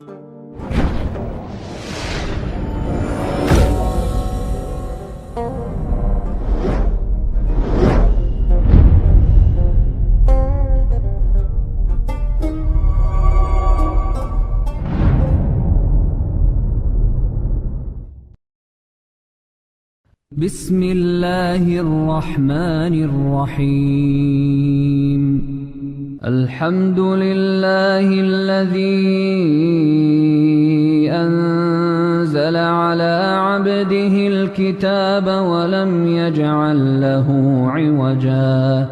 بسم الله الرحمن الرحيم الحمد لله الذي أنزل على عبده الكتاب ولم يجعل له عوجا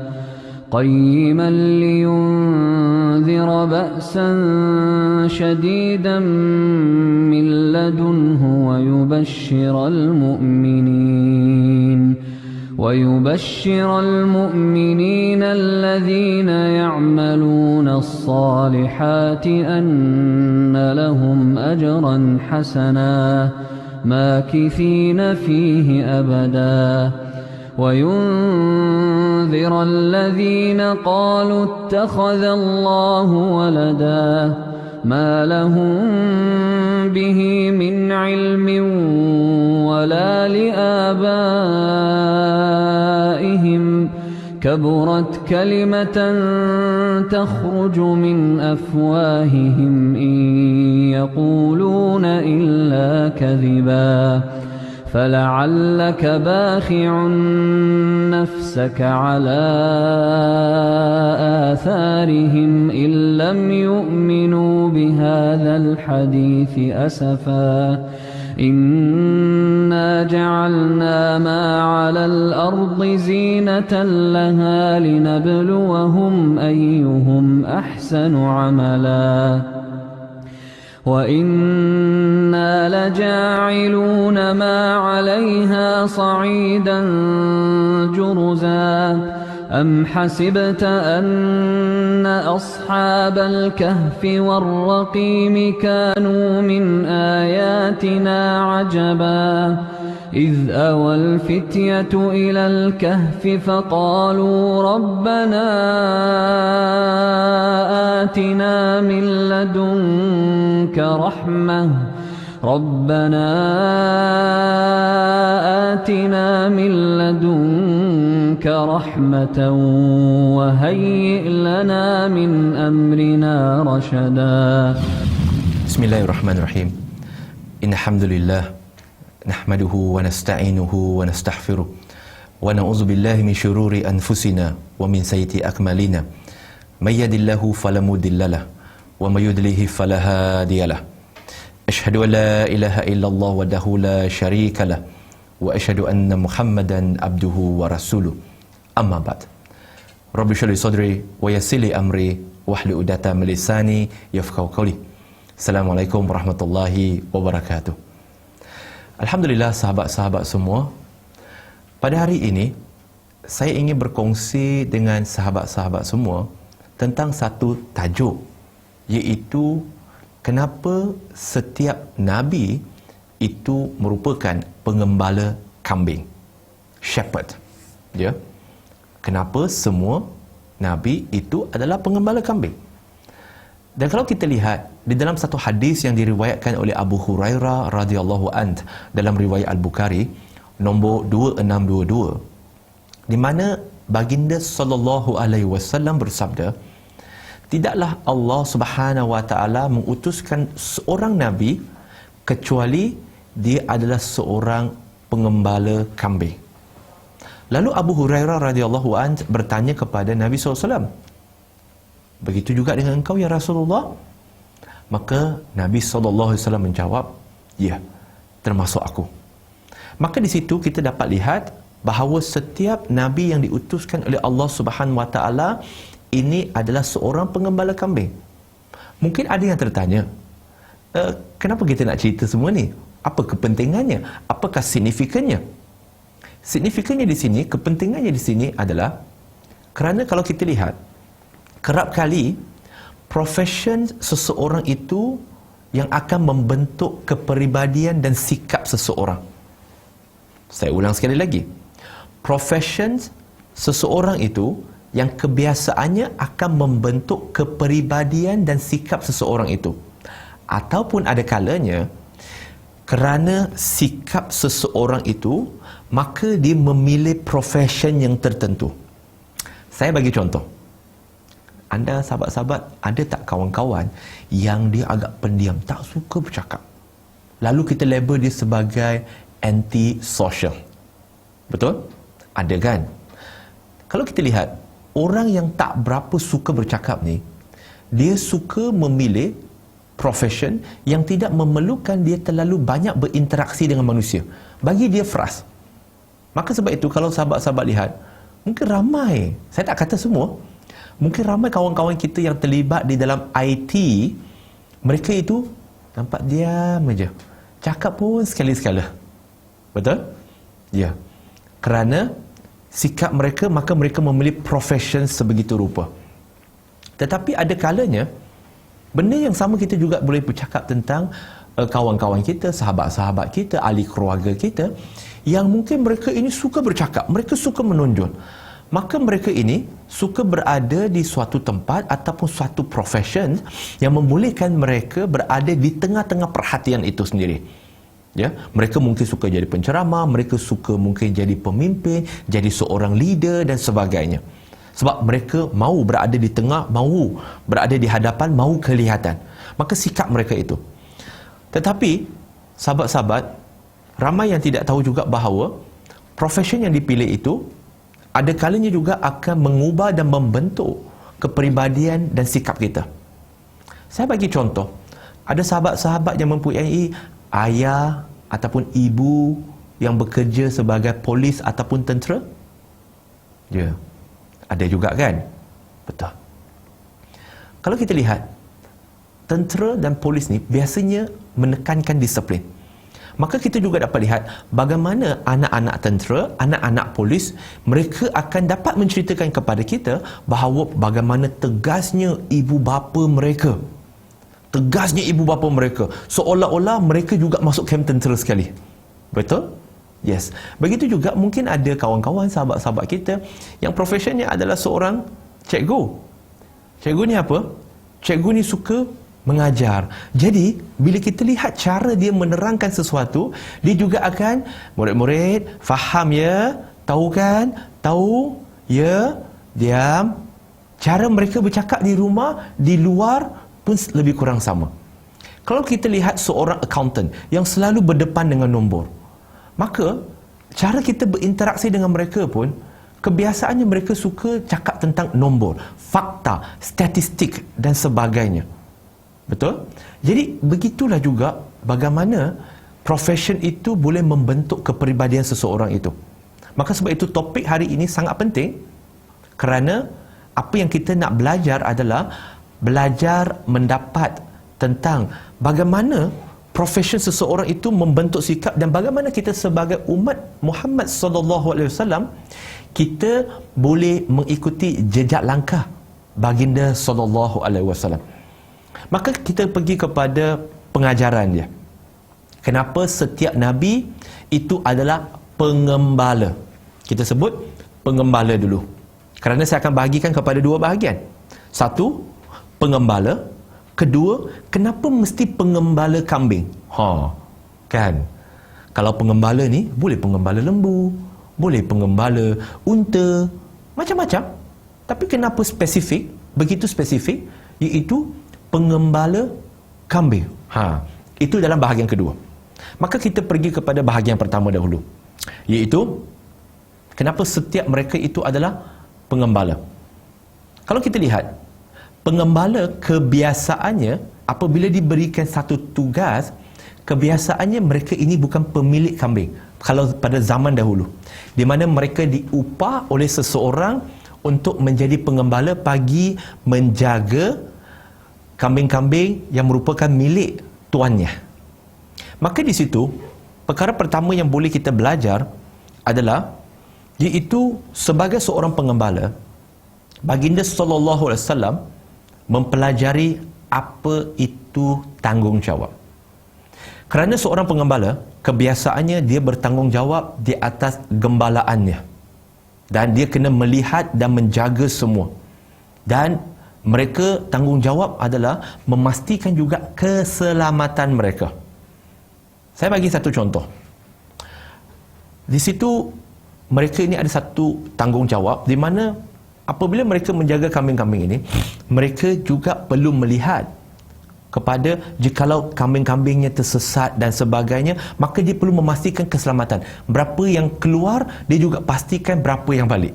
قيما لينذر بأسا شديدا من لدنه ويبشر المؤمنين الذين يعملون الصالحات أن لهم أجرا حسنا ماكثين فيه أبدا وينذر الذين قالوا اتخذ الله ولدا ما لهم به من علم ولا لآبائهم كبرت كلمة تخرج من أفواههم إن يقولون إلا كذبا فلعلك باخع نفسك على آثارهم إن لم يؤمنوا بهذا الحديث أسفا إنا جعلنا ما على الأرض زينة لها لنبلوهم أيهم أحسن عملا وإنا لجاعلون ما عليها صعيدا جرزا أم حسبت أن أصحاب الكهف والرقيم كانوا من آياتنا عجبا إذ أوى الفتية إلى الكهف فقالوا ربنا آتنا من لدنك رحمة وهيئ لنا من أمرنا رشدا بسم الله الرحمن الرحيم إن الحمد لله نحمده ونستعينه ونستغفره ونعوذ بالله من شرور أنفسنا ومن سيئات أعمالنا من يهد الله فلا مضل له ومن يضلل فلا هادي له أشهد أن لا إله إلا الله وحده لا شريك له وأشهد أن محمدا عبده ورسوله أما بعد رب اشرح لي صدري ويسر لي أمري واحلل عقدة من لساني يفقهوا قولي. Assalamualaikum warahmatullahi wabarakatuh. Alhamdulillah sahabat-sahabat semua, pada hari ini saya ingin berkongsi dengan sahabat-sahabat semua tentang satu tajuk, iaitu kenapa setiap Nabi itu merupakan pengembala kambing, shepherd. Ya, kenapa semua Nabi itu adalah pengembala kambing? Dan kalau kita lihat di dalam satu hadis yang diriwayatkan oleh Abu Hurairah radhiyallahu anhu dalam riwayat Al-Bukhari nombor 2622, di mana baginda sallallahu alaihi wasallam bersabda, tidaklah Allah Subhanahu wa taala mengutuskan seorang nabi kecuali dia adalah seorang pengembala kambing. Lalu Abu Hurairah radhiyallahu anhu bertanya kepada Nabi SAW, begitu juga dengan engkau ya Rasulullah? Maka Nabi SAW menjawab, ya, termasuk aku. Maka di situ kita dapat lihat bahawa setiap Nabi yang diutuskan oleh Allah Subhanahu wa taala ini adalah seorang pengembala kambing. Mungkin ada yang tertanya, kenapa kita nak cerita semua ni? Apa kepentingannya? Apakah signifikannya? Signifikannya di sini, kepentingannya di sini adalah kerana kalau kita lihat, kerap kali profession seseorang itu yang akan membentuk kepribadian dan sikap seseorang. Saya ulang sekali lagi. Profession seseorang itu yang kebiasaannya akan membentuk kepribadian dan sikap seseorang itu. Ataupun ada kalanya kerana sikap seseorang itu, maka dia memilih profession yang tertentu. Saya bagi contoh. Anda sahabat-sahabat, ada tak kawan-kawan yang dia agak pendiam, tak suka bercakap, lalu kita label dia sebagai anti-social? Betul? Ada kan? Kalau kita lihat, orang yang tak berapa suka bercakap ni, dia suka memilih profession yang tidak memerlukan dia terlalu banyak berinteraksi dengan manusia. Bagi dia frust. Maka sebab itu, kalau sahabat-sahabat lihat, mungkin ramai, saya tak kata semua, mungkin ramai kawan-kawan kita yang terlibat di dalam IT, mereka itu nampak diam aja, cakap pun sekali-sekala. Betul? Ya. Kerana sikap mereka, maka mereka memilih profession sebegitu rupa. Tetapi ada kalanya, benda yang sama kita juga boleh bercakap tentang kawan-kawan kita, sahabat-sahabat kita, ahli keluarga kita, yang mungkin mereka ini suka bercakap, mereka suka menonjol. Maka mereka ini suka berada di suatu tempat ataupun suatu profession yang membolehkan mereka berada di tengah-tengah perhatian itu sendiri. Ya, mereka mungkin suka jadi penceramah, mereka suka mungkin jadi pemimpin, jadi seorang leader dan sebagainya. Sebab mereka mahu berada di tengah, mahu berada di hadapan, mahu kelihatan. Maka sikap mereka itu. Tetapi sahabat-sahabat, ramai yang tidak tahu juga bahawa profession yang dipilih itu ada kalanya juga akan mengubah dan membentuk kepribadian dan sikap kita. Saya bagi contoh, ada sahabat-sahabat yang mempunyai ayah ataupun ibu yang bekerja sebagai polis ataupun tentera. Ya, ada juga kan? Betul. Kalau kita lihat, tentera dan polis ni biasanya menekankan disiplin. Maka kita juga dapat lihat bagaimana anak-anak tentera, anak-anak polis, mereka akan dapat menceritakan kepada kita bahawa bagaimana tegasnya ibu bapa mereka. Tegasnya ibu bapa mereka. Seolah-olah mereka juga masuk kem tentera sekali. Betul? Yes. Begitu juga mungkin ada kawan-kawan, sahabat-sahabat kita yang profesionnya adalah seorang cikgu. Cikgu ni apa? Cikgu ni suka mengajar. Jadi, bila kita lihat cara dia menerangkan sesuatu, dia juga akan, murid-murid, faham ya? Tahu kan? Tahu? Ya? Diam. Cara mereka bercakap di rumah, di luar pun lebih kurang sama. Kalau kita lihat seorang accountant yang selalu berdepan dengan nombor, maka cara kita berinteraksi dengan mereka pun, kebiasaannya mereka suka cakap tentang nombor, fakta, statistik dan sebagainya. Betul? Jadi begitulah juga bagaimana profession itu boleh membentuk kepribadian seseorang itu. Maka sebab itu topik hari ini sangat penting, kerana apa yang kita nak belajar adalah belajar mendapat tentang bagaimana profession seseorang itu membentuk sikap, dan bagaimana kita sebagai umat Muhammad sallallahu alaihi wasallam kita boleh mengikuti jejak langkah baginda sallallahu alaihi wasallam. Maka kita pergi kepada pengajaran dia. Kenapa setiap nabi itu adalah pengembala? Kita sebut pengembala dulu, kerana saya akan bahagikan kepada dua bahagian. Satu, pengembala. Kedua, kenapa mesti pengembala kambing? Kan? Kalau pengembala ni, boleh pengembala lembu, boleh pengembala unta, macam-macam. Tapi kenapa spesifik, begitu spesifik, iaitu pengembala kambing? Itu dalam bahagian kedua. Maka kita pergi kepada bahagian pertama dahulu, iaitu kenapa setiap mereka itu adalah pengembala. Kalau kita lihat, pengembala kebiasaannya apabila diberikan satu tugas, kebiasaannya mereka ini bukan pemilik kambing. Kalau pada zaman dahulu, di mana mereka diupah oleh seseorang untuk menjadi pengembala, bagi menjaga kambing-kambing yang merupakan milik tuannya. Maka di situ, perkara pertama yang boleh kita belajar adalah, iaitu sebagai seorang pengembala, baginda sallallahu alaihi wasallam mempelajari apa itu tanggungjawab. Kerana seorang pengembala, kebiasaannya dia bertanggungjawab di atas gembalaannya, dan dia kena melihat dan menjaga semua. Dan Mereka tanggungjawab adalah memastikan juga keselamatan mereka. Saya bagi satu contoh. Di situ mereka ini ada satu tanggungjawab di mana apabila mereka menjaga kambing-kambing ini, mereka juga perlu melihat kepada jikalau kambing-kambingnya tersesat dan sebagainya, maka dia perlu memastikan keselamatan. Berapa yang keluar, dia juga pastikan berapa yang balik.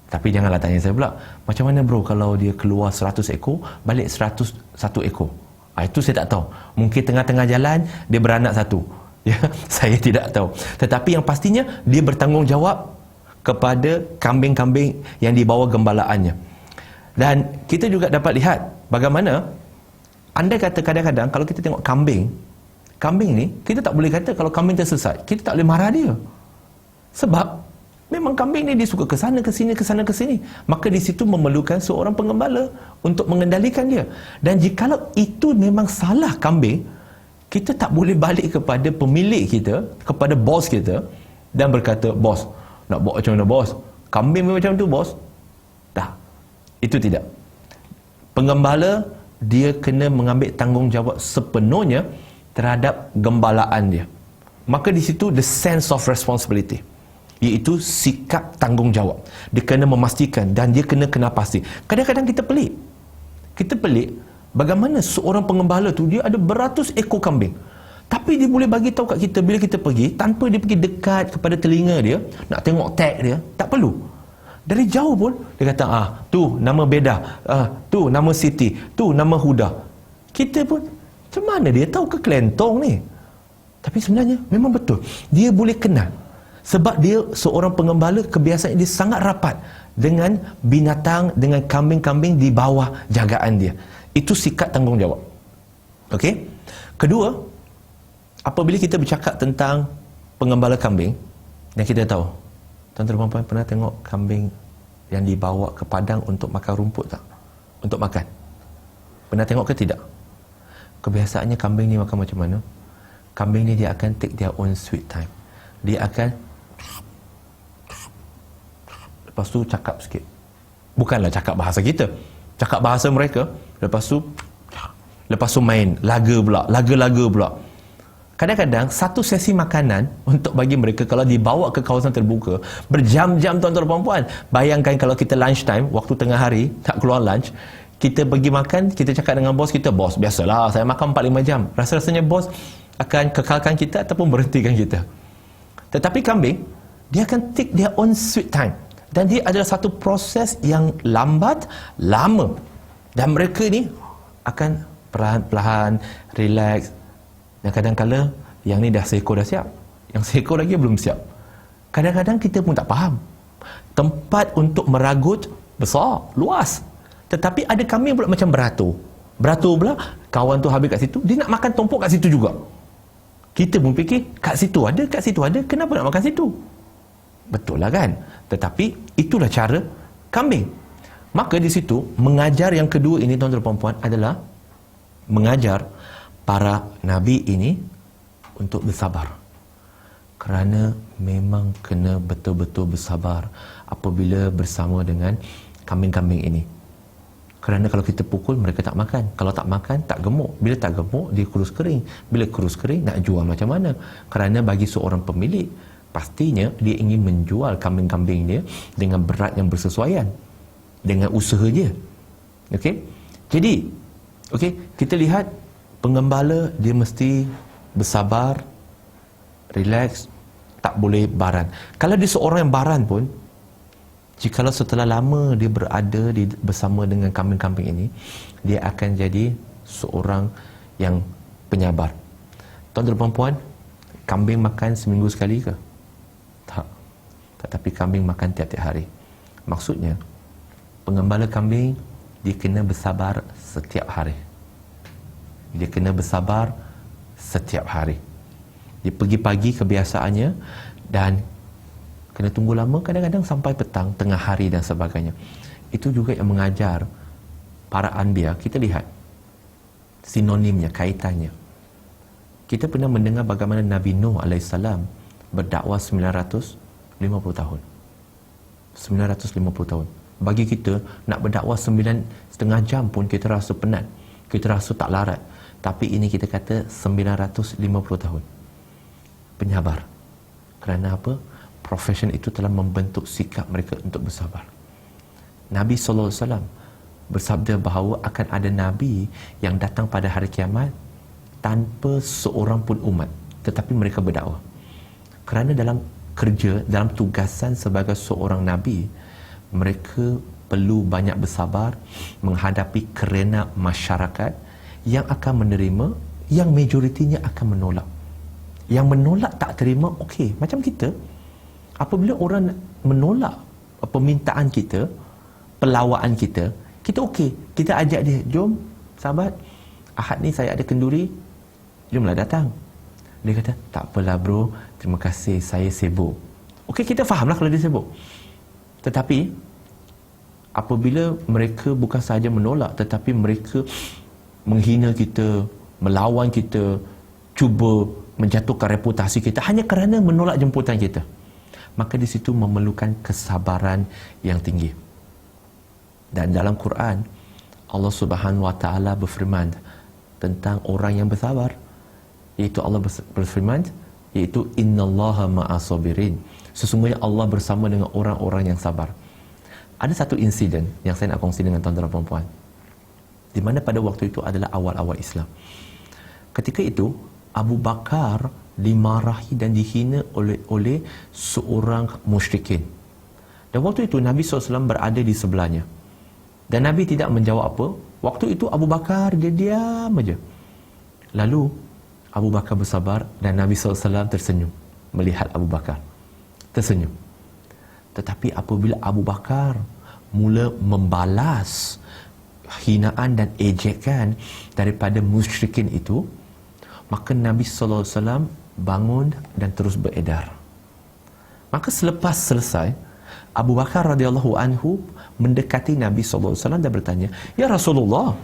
Tapi janganlah tanya saya pula, macam mana bro kalau dia keluar 100 ekor, balik 101 ekor? Itu saya tak tahu. Mungkin tengah-tengah jalan, dia beranak satu. Ya, saya tidak tahu. Tetapi yang pastinya, dia bertanggungjawab kepada kambing-kambing yang dibawa gembalaannya. Dan kita juga dapat lihat bagaimana andai kata kadang-kadang kalau kita tengok kambing ni, kita tak boleh kata kalau kambing tersesat, kita tak boleh marah dia. Sebab memang kambing ni dia suka ke sana, ke sini, ke sana, ke sini. Maka di situ memerlukan seorang pengembala untuk mengendalikan dia. Dan jikalau itu memang salah kambing, kita tak boleh balik kepada pemilik kita, kepada bos kita dan berkata, bos, nak buat macam mana bos? Kambing macam tu bos? Tak. Itu tidak. Pengembala dia kena mengambil tanggungjawab sepenuhnya terhadap gembalaan dia. Maka di situ the sense of responsibility, iaitu sikap tanggungjawab. Dia kena memastikan dan dia kena pasti. Kadang-kadang kita pelik bagaimana seorang pengembala tu dia ada beratus ekor kambing, tapi dia boleh bagi tahu kat kita bila kita pergi, tanpa dia pergi dekat kepada telinga dia nak tengok tag dia, tak perlu. Dari jauh pun dia kata, tu nama Beda, tu nama Siti, tu nama Huda. Kita pun macam mana dia tahu ke kelentong ni? Tapi sebenarnya memang betul, dia boleh kenal. Sebab dia seorang pengembala, kebiasaan dia sangat rapat dengan binatang, dengan kambing-kambing di bawah jagaan dia. Itu sikap tanggungjawab. Okey? Kedua, apabila kita bercakap tentang pengembala kambing, dan kita tahu, tuan-tuan dan puan pernah tengok kambing yang dibawa ke padang untuk makan rumput tak? Untuk makan. Pernah tengok ke tidak? Kebiasaannya kambing ni makan macam mana? Kambing ni dia akan take their own sweet time. Dia akan lepas tu cakap sikit. Bukanlah cakap bahasa kita, cakap bahasa mereka. Lepas tu main laga pula. Kadang-kadang satu sesi makanan untuk bagi mereka, kalau dibawa ke kawasan terbuka berjam-jam, tuan-tuan dan puan-puan. Bayangkan kalau kita lunch time, waktu tengah hari tak keluar lunch, kita pergi makan, kita cakap dengan bos kita, bos biasalah saya makan 4-5 jam. Rasa-rasanya bos akan kekalkan kita ataupun berhentikan kita. Tetapi kambing, dia akan take their own sweet time. Dan dia adalah satu proses yang lambat, lama. Dan mereka ni akan perlahan-lahan, relax. Dan kadang-kadang yang ni dah seekor dah siap, yang seekor lagi belum siap. Kadang-kadang kita pun tak faham. Tempat untuk meragut besar, luas. Tetapi ada kambing pula macam beratur. Beratur pula, kawan tu habis kat situ, dia nak makan tumpuk kat situ juga. Kita pun fikir, kat situ ada, kenapa nak makan situ? Betul lah kan? Tetapi itulah cara kambing. Maka di situ, mengajar yang kedua ini, tuan-tuan dan puan-puan, adalah mengajar para nabi ini untuk bersabar. Kerana memang kena betul-betul bersabar apabila bersama dengan kambing-kambing ini. Kerana kalau kita pukul, mereka tak makan. Kalau tak makan, tak gemuk. Bila tak gemuk, dia kurus kering. Bila kurus kering, nak jual macam mana? Kerana bagi seorang pemilik, pastinya dia ingin menjual kambing-kambing dia dengan berat yang bersesuaian dengan usaha dia. Okey? Jadi, kita lihat pengembala dia mesti bersabar, relax, tak boleh baran. Kalau dia seorang yang baran pun, jikalau setelah lama dia berada bersama dengan kambing-kambing ini, dia akan jadi seorang yang penyabar. Tuan-tuan dan puan-puan, kambing makan seminggu sekali ke? Tak. Tetapi kambing makan tiap-tiap hari. Maksudnya, pengembala kambing, dia kena bersabar setiap hari. Dia kena bersabar setiap hari. Dia pergi pagi kebiasaannya dan kena tunggu lama, kadang-kadang sampai petang, tengah hari dan sebagainya. Itu juga yang mengajar para anbiya. Kita lihat sinonimnya, kaitannya. Kita pernah mendengar bagaimana Nabi Nuh AS berdakwah 950 tahun. 950 tahun. Bagi kita nak berdakwah 9,5 jam pun kita rasa penat, kita rasa tak larat. Tapi ini kita kata 950 tahun penyabar. Kerana apa? Profession itu telah membentuk sikap mereka untuk bersabar. Nabi SAW bersabda bahawa akan ada Nabi yang datang pada hari kiamat tanpa seorang pun umat, tetapi mereka berdakwah. Kerana dalam kerja, dalam tugasan sebagai seorang Nabi, mereka perlu banyak bersabar menghadapi kerana masyarakat yang akan menerima, yang majoritinya akan menolak. Yang menolak tak terima, okey, macam kita. Apabila orang menolak permintaan kita, pelawaan kita, kita okey, kita ajak dia, jom sahabat, Ahad ni saya ada kenduri, jomlah datang. Dia kata, tak apalah bro, terima kasih, saya sibuk. Okey, kita fahamlah kalau dia sibuk. Tetapi apabila mereka bukan sahaja menolak, tetapi mereka menghina kita, melawan kita, cuba menjatuhkan reputasi kita hanya kerana menolak jemputan kita, maka di situ memerlukan kesabaran yang tinggi. Dan dalam Quran, Allah Subhanahu Wa Taala berfirman tentang orang yang bersabar, iaitu Allah berfirman, iaitu innallaha ma'as sabirin. Sesungguhnya Allah bersama dengan orang-orang yang sabar. Ada satu insiden yang saya nak kongsi dengan tuan-tuan dan puan-puan, di mana pada waktu itu adalah awal-awal Islam. Ketika itu Abu Bakar dimarahi dan dihina oleh seorang musyrikin. Dan waktu itu Nabi SAW berada di sebelahnya. Dan Nabi tidak menjawab apa. Waktu itu Abu Bakar dia diam aja. Lalu Abu Bakar bersabar dan Nabi SAW tersenyum melihat Abu Bakar. Tersenyum. Tetapi apabila Abu Bakar mula membalas hinaan dan ejekan daripada musyrikin itu, maka Nabi SAW bangun dan terus beredar. Maka selepas selesai, Abu Bakar radhiyallahu anhu mendekati Nabi SAW dan bertanya, "Ya Rasulullah,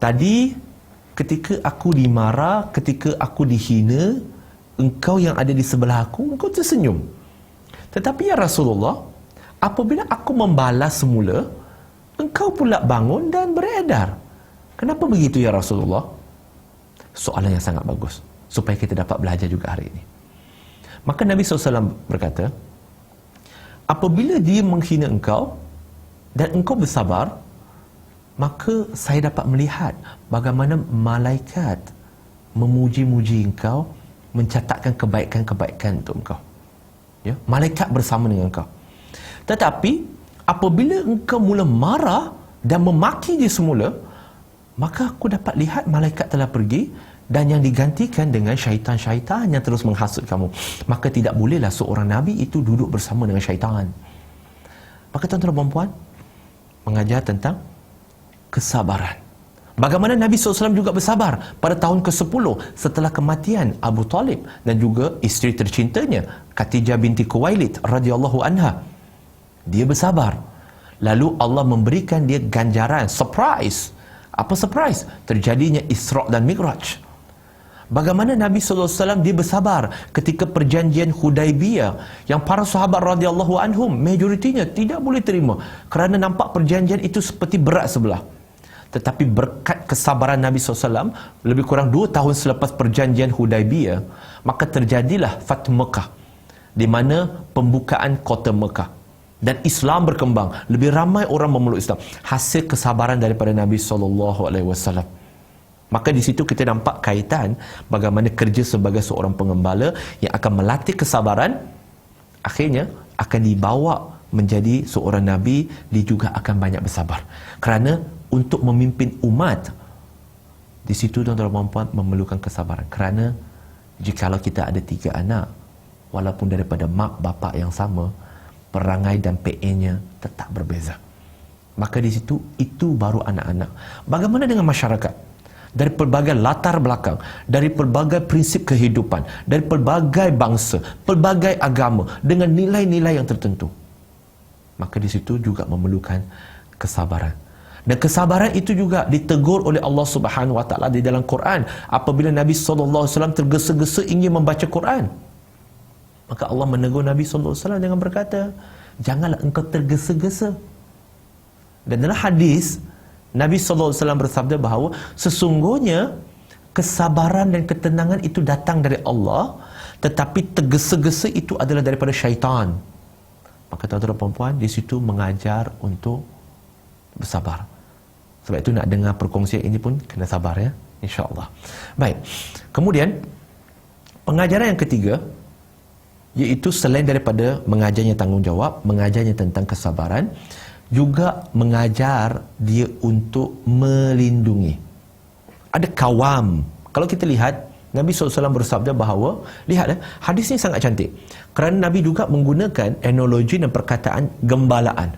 tadi ketika aku dimarah, ketika aku dihina, engkau yang ada di sebelah aku, engkau tersenyum. Tetapi ya Rasulullah, apabila aku membalas semula, engkau pula bangun dan beredar. Kenapa begitu ya Rasulullah?" Soalan yang sangat bagus, supaya kita dapat belajar juga hari ini. Maka Nabi SAW berkata, apabila dia menghina engkau dan engkau bersabar, maka saya dapat melihat bagaimana malaikat memuji-muji engkau, mencatatkan kebaikan-kebaikan untuk engkau. Ya, malaikat bersama dengan engkau. Tetapi apabila engkau mula marah dan memaki dia semula, maka aku dapat lihat malaikat telah pergi dan yang digantikan dengan syaitan-syaitan yang terus menghasut kamu. Maka tidak bolehlah seorang Nabi itu duduk bersama dengan syaitan. Maka tuan-tuan dan puan, mengajar tentang kesabaran. Bagaimana Nabi SAW juga bersabar pada tahun ke-10 setelah kematian Abu Talib dan juga isteri tercintanya Khadijah binti Khuwailid radhiyallahu anha. Dia bersabar. Lalu Allah memberikan dia ganjaran, surprise. Apa surprise? Terjadinya Isra' dan Mi'raj. Bagaimana Nabi SAW dia bersabar ketika perjanjian Hudaibiyah yang para sahabat radhiyallahu anhum majoritinya tidak boleh terima kerana nampak perjanjian itu seperti berat sebelah. Tetapi berkat kesabaran Nabi SAW, lebih kurang 2 tahun selepas perjanjian Hudaibiyah, maka terjadilah Fathu Mekah, di mana pembukaan kota Mekah. Dan Islam berkembang, lebih ramai orang memeluk Islam, hasil kesabaran daripada Nabi SAW. Maka di situ kita nampak kaitan bagaimana kerja sebagai seorang pengembala yang akan melatih kesabaran, akhirnya akan dibawa menjadi seorang Nabi, dia juga akan banyak bersabar. Kerana untuk memimpin umat, di situ tuan-tuan dan puan memerlukan kesabaran. Kerana jikalau kita ada 3 anak, walaupun daripada mak bapak yang sama, perangai dan PA-nya tetap berbeza. Maka di situ, itu baru anak-anak. Bagaimana dengan masyarakat? Dari pelbagai latar belakang, dari pelbagai prinsip kehidupan, dari pelbagai bangsa, pelbagai agama, dengan nilai-nilai yang tertentu. Maka di situ juga memerlukan kesabaran. Dan kesabaran itu juga ditegur oleh Allah Subhanahu Wa Taala di dalam Quran. Apabila Nabi SAW tergesa-gesa ingin membaca Quran, maka Allah menegur Nabi SAW dengan berkata, janganlah engkau tergesa-gesa. Dan dalam hadis, Nabi SAW bersabda bahawa sesungguhnya kesabaran dan ketenangan itu datang dari Allah, tetapi tergesa-gesa itu adalah daripada syaitan. Maka tuan-tuan dan puan-puan, di situ mengajar untuk bersabar. Sebab itu nak dengar perkongsian ini pun kena sabar ya, insya-Allah. Baik. Kemudian pengajaran yang ketiga, iaitu selain daripada mengajarnya tanggungjawab, mengajarnya tentang kesabaran, juga mengajar dia untuk melindungi. Ada kawam. Kalau kita lihat, Nabi SAW bersabda bahawa, lihat hadis ini sangat cantik. Kerana Nabi juga menggunakan analogi dan perkataan gembalaan.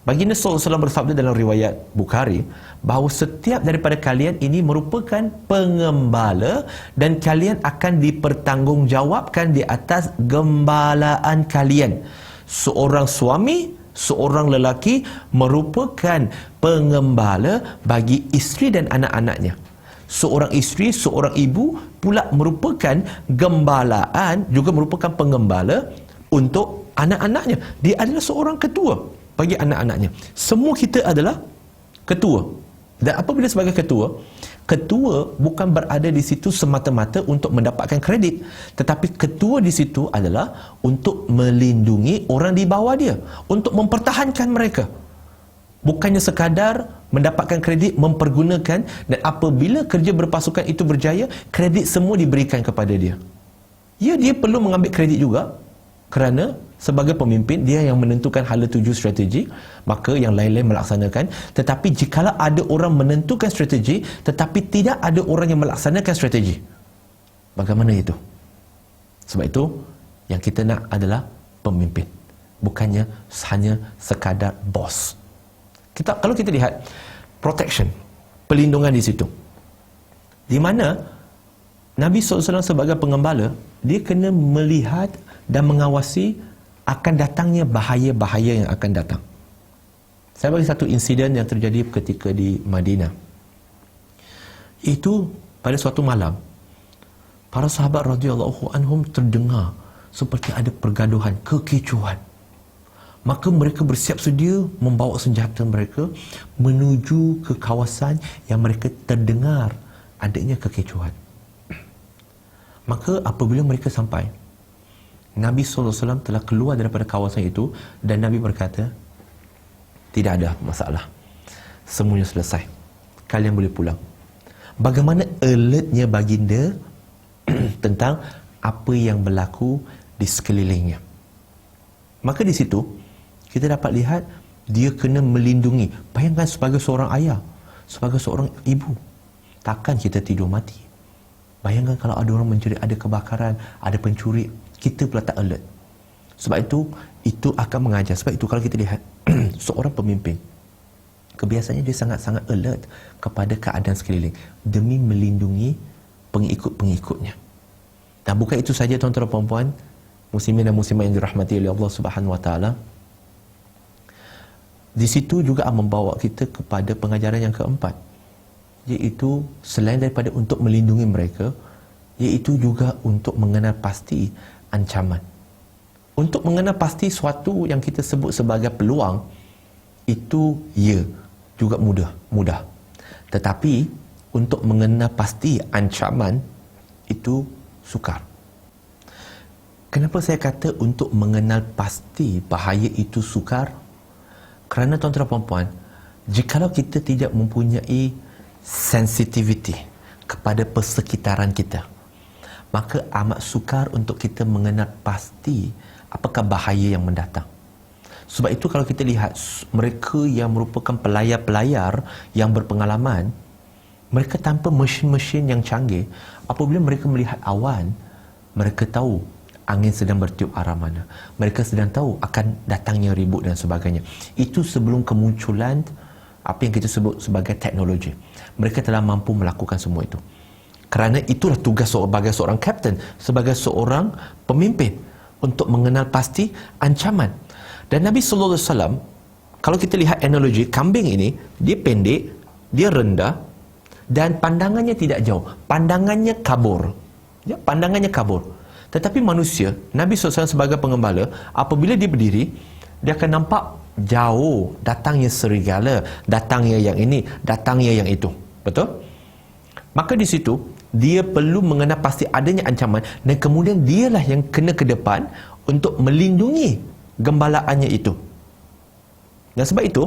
Baginda SAW bersabda dalam riwayat Bukhari, bahawa setiap daripada kalian ini merupakan pengembala dan kalian akan dipertanggungjawabkan di atas gembalaan kalian. Seorang suami, seorang lelaki merupakan pengembala bagi isteri dan anak-anaknya. Seorang isteri, seorang ibu pula merupakan gembalaan, juga merupakan pengembala untuk anak-anaknya. Dia adalah seorang ketua bagi anak-anaknya. Semua kita adalah ketua. Dan apabila sebagai ketua, ketua bukan berada di situ semata-mata untuk mendapatkan kredit, tetapi ketua di situ adalah untuk melindungi orang di bawah dia, untuk mempertahankan mereka. Bukannya sekadar mendapatkan kredit, mempergunakan, dan apabila kerja berpasukan itu berjaya, kredit semua diberikan kepada dia. Ya, dia perlu mengambil kredit juga, kerana sebagai pemimpin, dia yang menentukan hala tuju strategi, maka yang lain-lain melaksanakan. Tetapi jikalau ada orang menentukan strategi, tetapi tidak ada orang yang melaksanakan strategi, bagaimana itu? Sebab itu, yang kita nak adalah pemimpin, bukannya hanya sekadar bos. Kalau kita lihat protection, pelindungan di situ, di mana Nabi SAW sebagai pengembala, dia kena melihat dan mengawasi akan datangnya bahaya-bahaya yang akan datang. Saya bagi satu insiden yang terjadi ketika di Madinah. Itu pada suatu malam, para sahabat radhiyallahu anhum terdengar seperti ada pergaduhan, kekecohan. Maka mereka bersiap sedia membawa senjata mereka menuju ke kawasan yang mereka terdengar adanya kekecohan. Maka apabila mereka sampai, Nabi SAW telah keluar daripada kawasan itu dan Nabi berkata, tidak ada masalah, semuanya selesai, kalian boleh pulang. Bagaimana alertnya baginda tentang apa yang berlaku di sekelilingnya. Maka di situ kita dapat lihat dia kena melindungi. Bayangkan sebagai seorang ayah, sebagai seorang ibu, takkan kita tidur mati. Bayangkan kalau ada orang menjerit, ada kebakaran, ada pencuri, kita pula tak alert. Sebab itu akan mengajar. Sebab itu kalau kita lihat seorang pemimpin, kebiasaannya dia sangat-sangat alert kepada keadaan sekeliling demi melindungi pengikut-pengikutnya. Dan bukan itu saja tuan-tuan dan puan-puan, muslimin dan muslimat yang dirahmati oleh Allah Subhanahu Wa Taala. Di situ juga membawa kita kepada pengajaran yang keempat, iaitu selain daripada untuk melindungi mereka, iaitu juga untuk mengenal pasti ancaman. Untuk mengenal pasti suatu yang kita sebut sebagai peluang, itu ya, juga mudah. Tetapi untuk mengenal pasti ancaman, itu sukar. Kenapa saya kata untuk mengenal pasti bahaya itu sukar? Kerana tuan-tuan dan puan-puan, jikalau kita tidak mempunyai sensitivity kepada persekitaran kita, maka amat sukar untuk kita mengenal pasti apakah bahaya yang mendatang. Sebab itu kalau kita lihat mereka yang merupakan pelayar-pelayar yang berpengalaman, mereka tanpa mesin-mesin yang canggih, apabila mereka melihat awan, mereka tahu angin sedang bertiup arah mana. Mereka sedang tahu akan datangnya ribut dan sebagainya. Itu sebelum kemunculan apa yang kita sebut sebagai teknologi. Mereka telah mampu melakukan semua itu. Kerana itulah tugas sebagai seorang kapten, sebagai seorang pemimpin, untuk mengenal pasti ancaman. Dan Nabi SAW, kalau kita lihat analogi, kambing ini, dia pendek, dia rendah, dan pandangannya tidak jauh. Pandangannya kabur. Ya, pandangannya kabur. Tetapi manusia, Nabi SAW sebagai pengembala, apabila dia berdiri, dia akan nampak jauh, datangnya serigala, datangnya yang ini, datangnya yang itu. Betul? Maka di situ dia perlu mengenal pasti adanya ancaman, dan kemudian dialah yang kena ke depan untuk melindungi gembalaannya itu. Dan sebab itu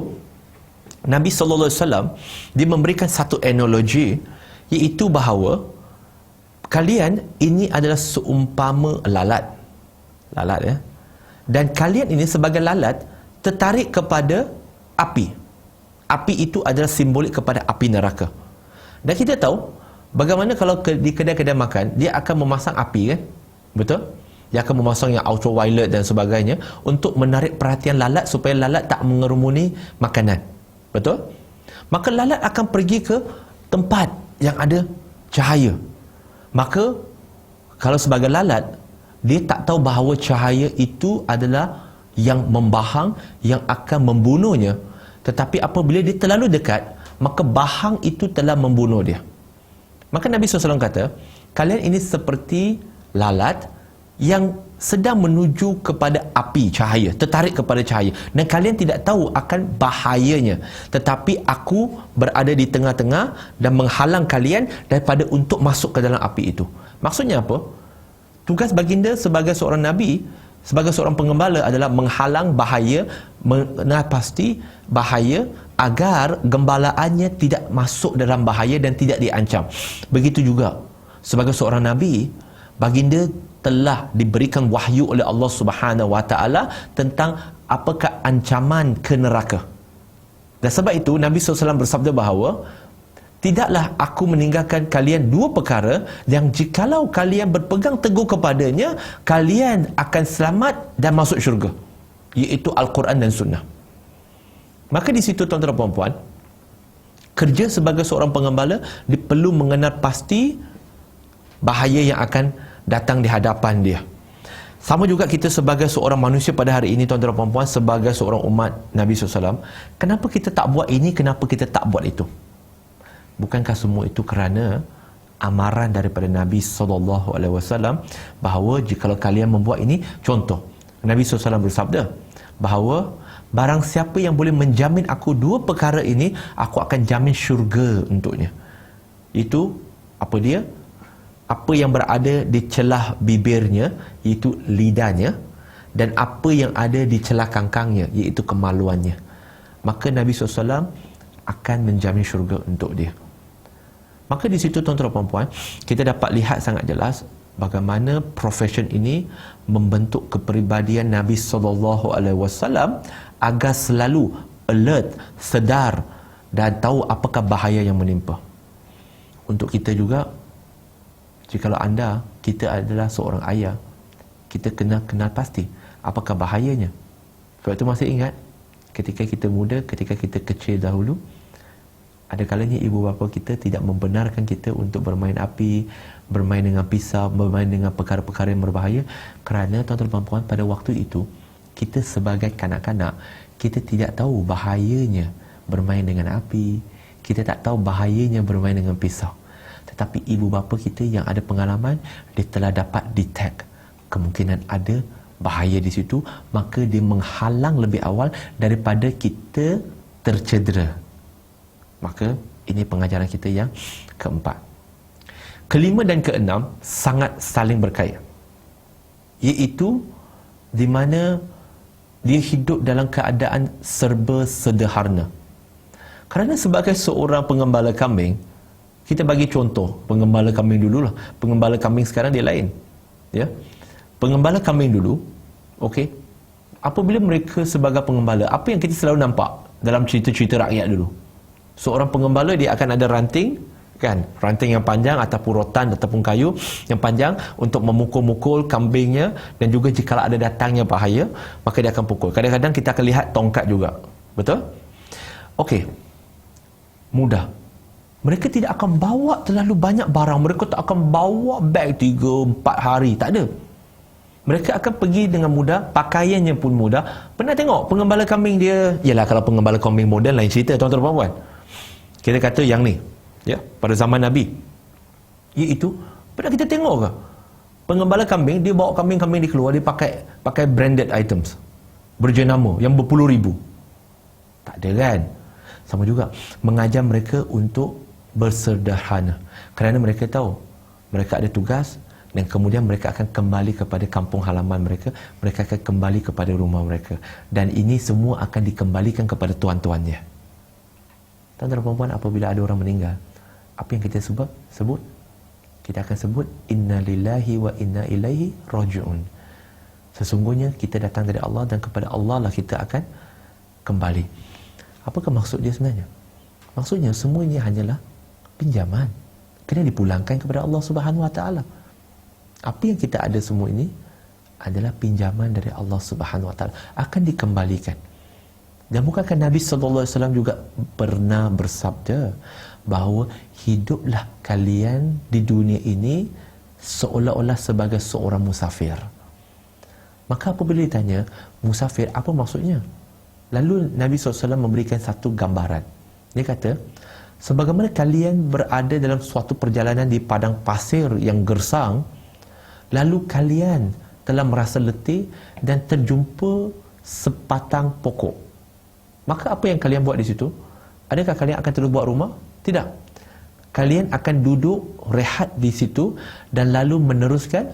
Nabi SAW dia memberikan satu analogi, iaitu bahawa kalian ini adalah seumpama lalat. Lalat, ya. Dan kalian ini sebagai lalat tertarik kepada api. Api itu adalah simbolik kepada api neraka. Dan kita tahu bagaimana kalau di kedai-kedai makan dia akan memasang api, kan? Betul? Dia akan memasang yang ultraviolet dan sebagainya untuk menarik perhatian lalat supaya lalat tak mengerumuni makanan. Betul? Maka lalat akan pergi ke tempat yang ada cahaya. Maka kalau sebagai lalat, dia tak tahu bahawa cahaya itu adalah yang membahang, yang akan membunuhnya. Tetapi apabila dia terlalu dekat, maka bahang itu telah membunuh dia. Maka Nabi SAW kata, kalian ini seperti lalat yang sedang menuju kepada api, cahaya, tertarik kepada cahaya, dan kalian tidak tahu akan bahayanya. Tetapi aku berada di tengah-tengah dan menghalang kalian daripada untuk masuk ke dalam api itu. Maksudnya apa? Tugas baginda sebagai seorang Nabi, sebagai seorang penggembala adalah menghalang bahaya, mengenal pasti bahaya agar gembalaannya tidak masuk dalam bahaya dan tidak diancam. Begitu juga sebagai seorang Nabi, baginda telah diberikan wahyu oleh Allah Subhanahu Wa Taala tentang apakah ancaman ke neraka. Dan sebab itu Nabi SAW bersabda bahawa tidaklah aku meninggalkan kalian dua perkara yang jikalau kalian berpegang teguh kepadanya, kalian akan selamat dan masuk syurga, iaitu Al-Quran dan Sunnah. Maka di situ tuan-tuan dan puan-puan, kerja sebagai seorang penggembala, dia perlu mengenal pasti bahaya yang akan datang di hadapan dia. Sama juga kita sebagai seorang manusia pada hari ini, tuan-tuan dan puan-puan, sebagai seorang umat Nabi SAW, kenapa kita tak buat ini, kenapa kita tak buat itu? Bukankah semua itu kerana amaran daripada Nabi SAW bahawa jikalau kalian membuat ini, contoh Nabi SAW bersabda bahawa barang siapa yang boleh menjamin aku dua perkara ini, aku akan jamin syurga untuknya. Itu apa dia? Apa yang berada di celah bibirnya, iaitu lidahnya, dan apa yang ada di celah kangkangnya, iaitu kemaluannya. Maka Nabi SAW akan menjamin syurga untuk dia. Maka di situ tuan-tuan dan puan-puan, kita dapat lihat sangat jelas bagaimana profession ini membentuk kepribadian Nabi SAW agar selalu alert, sedar dan tahu apakah bahaya yang menimpa. Untuk kita juga, jikalau anda, kita adalah seorang ayah, kita kena kenal pasti apakah bahayanya. Sebab itu masih ingat ketika kita muda, ketika kita kecil dahulu, ada kalanya ibu bapa kita tidak membenarkan kita untuk bermain api, bermain dengan pisau, bermain dengan perkara-perkara yang berbahaya, kerana tuan-tuan dan puan, pada waktu itu kita sebagai kanak-kanak, kita tidak tahu bahayanya bermain dengan api, kita tak tahu bahayanya bermain dengan pisau. Tetapi ibu bapa kita yang ada pengalaman, dia telah dapat detect kemungkinan ada bahaya di situ, maka dia menghalang lebih awal daripada kita tercedera. Maka ini pengajaran kita yang keempat. Kelima dan keenam sangat saling berkait, iaitu di mana dia hidup dalam keadaan serba sederhana. Kerana sebagai seorang pengembala kambing, kita bagi contoh pengembala kambing dululah. Pengembala kambing sekarang dia lain, ya. Pengembala kambing dulu, okey, apabila mereka sebagai pengembala, apa yang kita selalu nampak dalam cerita-cerita rakyat dulu? Seorang pengembala dia akan ada ranting, kan? Ranting yang panjang ataupun rotan ataupun kayu yang panjang untuk memukul-mukul kambingnya, dan juga jika ada datangnya bahaya, maka dia akan pukul. Kadang-kadang kita akan lihat tongkat juga. Betul? Okey. Mudah. Mereka tidak akan bawa terlalu banyak barang. Mereka tak akan bawa beg 3-4 hari. Tak ada. Mereka akan pergi dengan mudah, pakaiannya pun mudah. Pernah tengok pengembala kambing dia? Yalah, kalau pengembala kambing moden lain cerita, tuan-tuan dan puan. Kita kata yang ni, ya, pada zaman Nabi, iaitu pernah kita tengok ke pengembala kambing, dia bawa kambing-kambing dia keluar, dia pakai branded items berjenama yang berpuluh ribu. Tak ada kan? Sama juga mengajar mereka untuk bersederhana, kerana mereka tahu mereka ada tugas dan kemudian mereka akan kembali kepada kampung halaman mereka, mereka akan kembali kepada rumah mereka, dan ini semua akan dikembalikan kepada tuan-tuannya. Tuan-tuan dan puan-puan, apabila ada orang meninggal, apa yang kita sebut? Kita akan sebut inna lillahi wa inna ilaihi raji'un. Sesungguhnya kita datang dari Allah dan kepada Allah lah kita akan kembali. Apakah maksud dia sebenarnya? Maksudnya semua ini hanyalah pinjaman, kena dipulangkan kepada Allah Subhanahu Wa Taala. Apa yang kita ada semua ini adalah pinjaman dari Allah Subhanahu Wa Taala, akan dikembalikan. Dan bukankah Nabi sallallahu alaihi wasallam juga pernah bersabda bahawa hiduplah kalian di dunia ini seolah-olah sebagai seorang musafir. Maka apabila ditanya musafir apa maksudnya, lalu Nabi SAW memberikan satu gambaran. Dia kata, sebagaimana kalian berada dalam suatu perjalanan di padang pasir yang gersang, lalu kalian telah merasa letih dan terjumpa sepatang pokok. Maka apa yang kalian buat di situ? Adakah kalian akan terus buat rumah? Tidak. Kalian akan duduk rehat di situ dan lalu meneruskan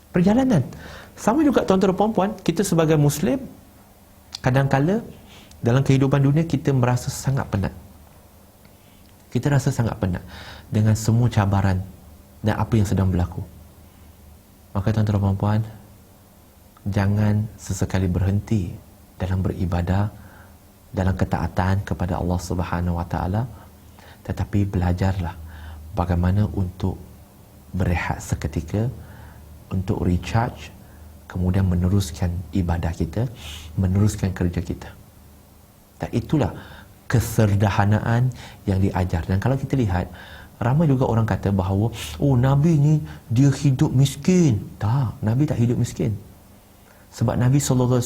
perjalanan. Sama juga tuan-tuan dan puan-puan, kita sebagai Muslim, kadang-kala dalam kehidupan dunia kita merasa sangat penat. Kita rasa sangat penat dengan semua cabaran dan apa yang sedang berlaku. Maka tuan-tuan dan puan-puan, jangan sesekali berhenti dalam beribadah, dalam ketaatan kepada Allah Subhanahu Wa Taala, tetapi belajarlah bagaimana untuk berehat seketika, untuk recharge, kemudian meneruskan ibadah kita, meneruskan kerja kita. Dan itulah kesederhanaan yang diajar. Dan kalau kita lihat, ramai juga orang kata bahawa Nabi ni dia hidup miskin. Tak, Nabi tak hidup miskin. Sebab Nabi SAW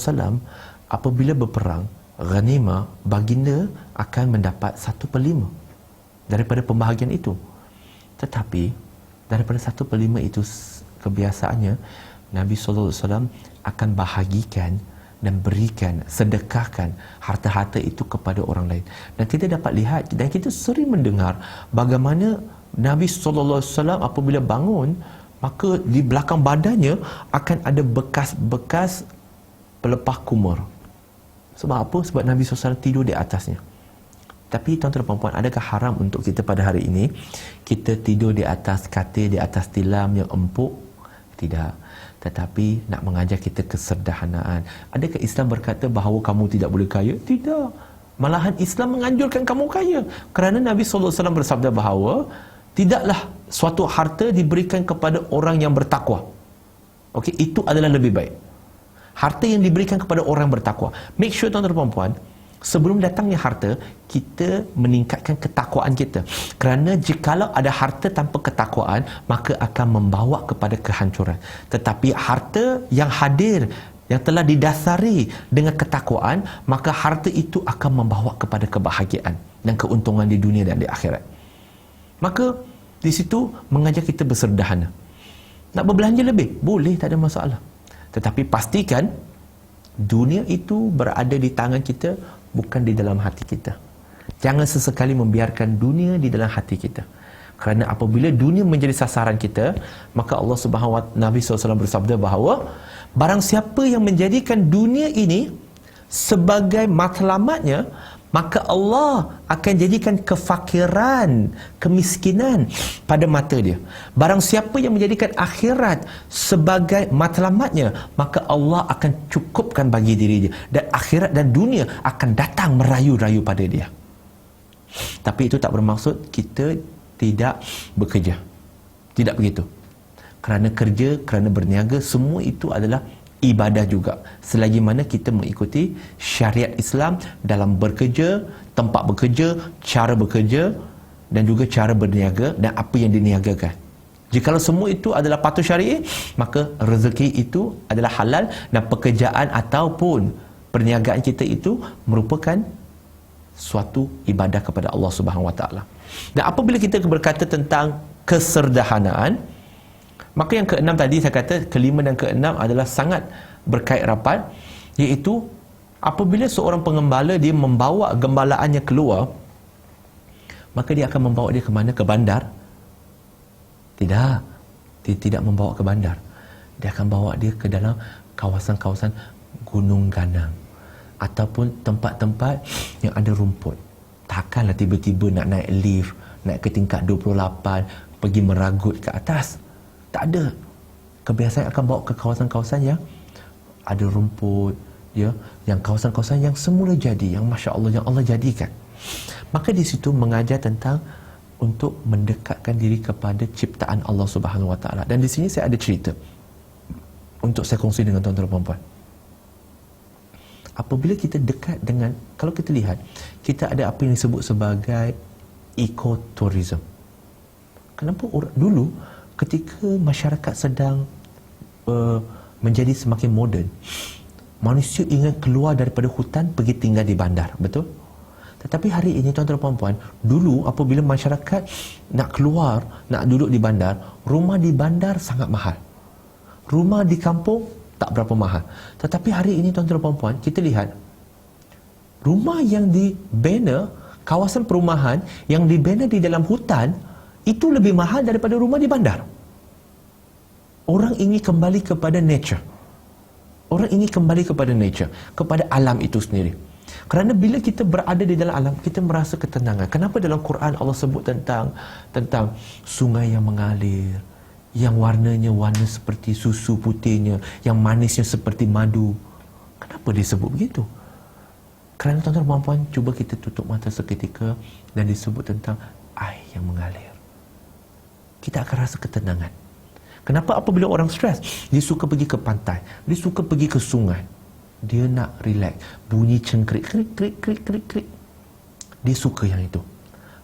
apabila berperang, ghanimah, baginda akan mendapat 1/5 daripada pembahagian itu. Tetapi daripada 1/5 itu, kebiasaannya Nabi SAW akan bahagikan dan berikan, sedekahkan harta-harta itu kepada orang lain. Dan kita dapat lihat dan kita sering mendengar bagaimana Nabi SAW apabila bangun, maka di belakang badannya akan ada bekas-bekas pelepah kumur. Sebab apa? Sebab Nabi SAW tidur di atasnya. Tapi tuan-tuan dan puan-puan, adakah haram untuk kita pada hari ini kita tidur di atas katil, di atas tilam yang empuk? Tidak. Tetapi nak mengajar kita kesederhanaan. Adakah Islam berkata bahawa kamu tidak boleh kaya? Tidak. Malahan Islam menganjurkan kamu kaya. Kerana Nabi SAW bersabda bahawa tidaklah suatu harta diberikan kepada orang yang bertakwa. Okey, itu adalah lebih baik. Harta yang diberikan kepada orang yang bertakwa. Make sure tuan-tuan dan puan-puan, sebelum datangnya harta, kita meningkatkan ketakwaan kita. Kerana jikalau ada harta tanpa ketakwaan, maka akan membawa kepada kehancuran. Tetapi harta yang hadir, yang telah didasari dengan ketakwaan, maka harta itu akan membawa kepada kebahagiaan dan keuntungan di dunia dan di akhirat. Maka di situ mengajar kita bersederhana. Nak berbelanja lebih? Boleh, tak ada masalah. Tetapi pastikan dunia itu berada di tangan kita, bukan di dalam hati kita. Jangan sesekali membiarkan dunia di dalam hati kita. Kerana apabila dunia menjadi sasaran kita, maka Allah Subhanahu Wa Nabi SAW bersabda bahawa barang siapa yang menjadikan dunia ini sebagai matlamatnya, maka Allah akan jadikan kefakiran, kemiskinan pada mata dia. Barang siapa yang menjadikan akhirat sebagai matlamatnya, maka Allah akan cukupkan bagi diri dia, dan akhirat dan dunia akan datang merayu-rayu pada dia. Tapi itu tak bermaksud kita tidak bekerja. Tidak begitu. Kerana kerja, kerana berniaga, semua itu adalah ibadah juga, selagi mana kita mengikuti syariat Islam dalam bekerja, tempat bekerja, cara bekerja dan juga cara berniaga dan apa yang diniagakan. Jikalau semua itu adalah patuh syar'i, maka rezeki itu adalah halal dan pekerjaan ataupun perniagaan kita itu merupakan suatu ibadah kepada Allah Subhanahu Wa Taala. Dan apabila kita berkata tentang kesederhanaan, maka yang keenam tadi saya kata, kelima dan keenam adalah sangat berkait rapat, iaitu Apabila seorang pengembala dia membawa gembalaannya keluar, maka dia akan membawa dia ke mana? Ke bandar? Tidak. Dia tidak membawa ke bandar. Dia akan bawa dia ke dalam kawasan-kawasan gunung ganang ataupun tempat-tempat yang ada rumput. Takkanlah tiba-tiba nak naik lift, naik ke tingkat 28, pergi meragut ke atas. Tak ada. Kebiasaan akan bawa ke kawasan-kawasan yang ada rumput, ya, yang kawasan-kawasan yang semula jadi, yang Masya Allah, yang Allah jadikan. Maka di situ mengajar tentang untuk mendekatkan diri kepada ciptaan Allah Subhanahu Wa Taala. Dan di sini saya ada cerita untuk saya kongsi dengan tuan-tuan dan puan-puan. Apabila kita dekat dengan, kalau kita lihat, kita ada apa yang disebut sebagai ekotourism. Kenapa dulu ketika masyarakat sedang menjadi semakin moden, manusia ingin keluar daripada hutan pergi tinggal di bandar, betul? Tetapi hari ini tuan-tuan dan puan-puan, dulu apabila masyarakat nak keluar, nak duduk di bandar, rumah di bandar sangat mahal. Rumah di kampung tak berapa mahal. Tetapi hari ini tuan-tuan dan puan-puan, kita lihat rumah yang dibina, kawasan perumahan yang dibina di dalam hutan itu lebih mahal daripada rumah di bandar. Orang ingin kembali kepada nature. Orang ingin kembali kepada nature, kepada alam itu sendiri. Kerana bila kita berada di dalam alam, kita merasa ketenangan. Kenapa dalam Quran Allah sebut tentang sungai yang mengalir, yang warnanya warna seperti susu putihnya, yang manisnya seperti madu? Kenapa dia sebut begitu? Kerana tuan-tuan dan puan-puan, cuba kita tutup mata seketika dan disebut tentang air yang mengalir. Kita akan rasa ketenangan. Kenapa apabila orang stres, dia suka pergi ke pantai, dia suka pergi ke sungai. Dia nak relax, bunyi cengkrik, krik, krik, krik, krik, krik. Dia suka yang itu,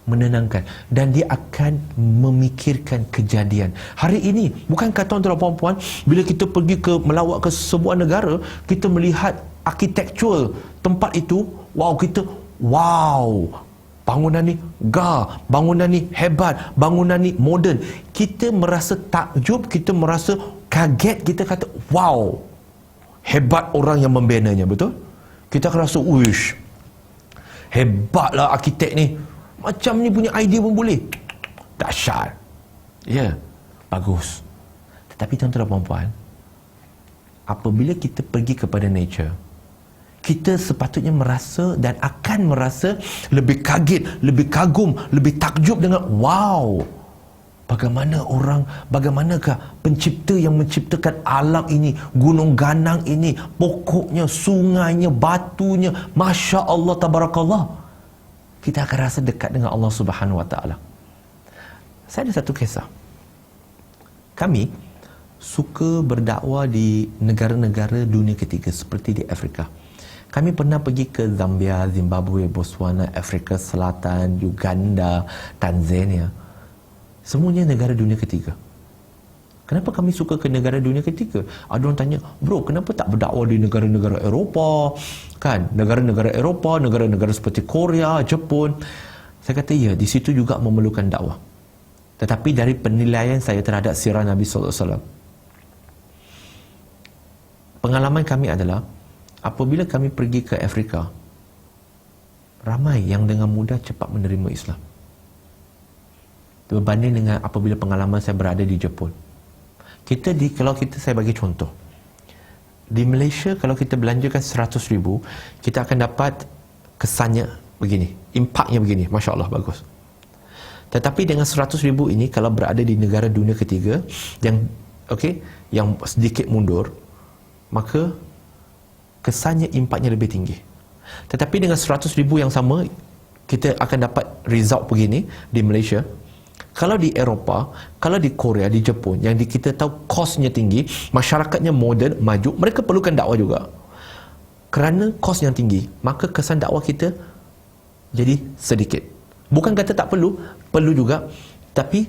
menenangkan. Dan dia akan memikirkan kejadian. Hari ini, bukankah tuan-tuan dan puan-puan, bila kita pergi melawat ke sebuah negara, kita melihat arkitektur tempat itu, wow, bangunan ni bangunan ni hebat, bangunan ni moden. Kita merasa takjub, kita merasa kaget, kita kata, wow, hebat orang yang membinanya, betul? Kita akan rasa, uish, hebatlah arkitek ni. Macam ni punya idea pun boleh. Dahsyat. Ya, bagus. Tetapi tuan-tuan dan puan-puan, apabila kita pergi kepada nature, kita sepatutnya merasa dan akan merasa lebih kaget, lebih kagum, lebih takjub dengan, wow, bagaimanakah pencipta yang menciptakan alam ini, gunung ganang ini, pokoknya, sungainya, batunya, Masya Allah, Tabarakallah. Kita akan rasa dekat dengan Allah Subhanahu Wa Taala. Saya ada satu kisah. Kami suka berdakwah di negara-negara dunia ketiga seperti di Afrika. Kami pernah pergi ke Zambia, Zimbabwe, Botswana, Afrika Selatan, Uganda, Tanzania. Semuanya negara dunia ketiga. Kenapa kami suka ke negara dunia ketiga? Ada orang tanya, bro, kenapa tak berdakwah di negara-negara Eropah? Kan, negara-negara Eropah, negara-negara seperti Korea, Jepun. Saya kata, ya, di situ juga memerlukan dakwah. Tetapi dari penilaian saya terhadap sirah Nabi sallallahu alaihi wasallam, pengalaman kami adalah, apabila kami pergi ke Afrika, ramai yang dengan mudah cepat menerima Islam. Berbanding dengan apabila pengalaman saya berada di Jepun. Kalau saya bagi contoh, di Malaysia kalau kita belanjakan 100,000, kita akan dapat kesannya begini, impaknya begini, Masya Allah, bagus. Tetapi dengan 100,000 ini, kalau berada di negara dunia ketiga yang sedikit mundur, maka kesannya, impaknya lebih tinggi. Tetapi dengan 100,000 yang sama, kita akan dapat result begini di Malaysia. Kalau di Eropah, kalau di Korea, di Jepun, yang kita tahu kosnya tinggi, masyarakatnya moden, maju, mereka perlukan dakwah juga. Kerana kos yang tinggi, maka kesan dakwah kita jadi sedikit. Bukan kata tak perlu, perlu juga. Tapi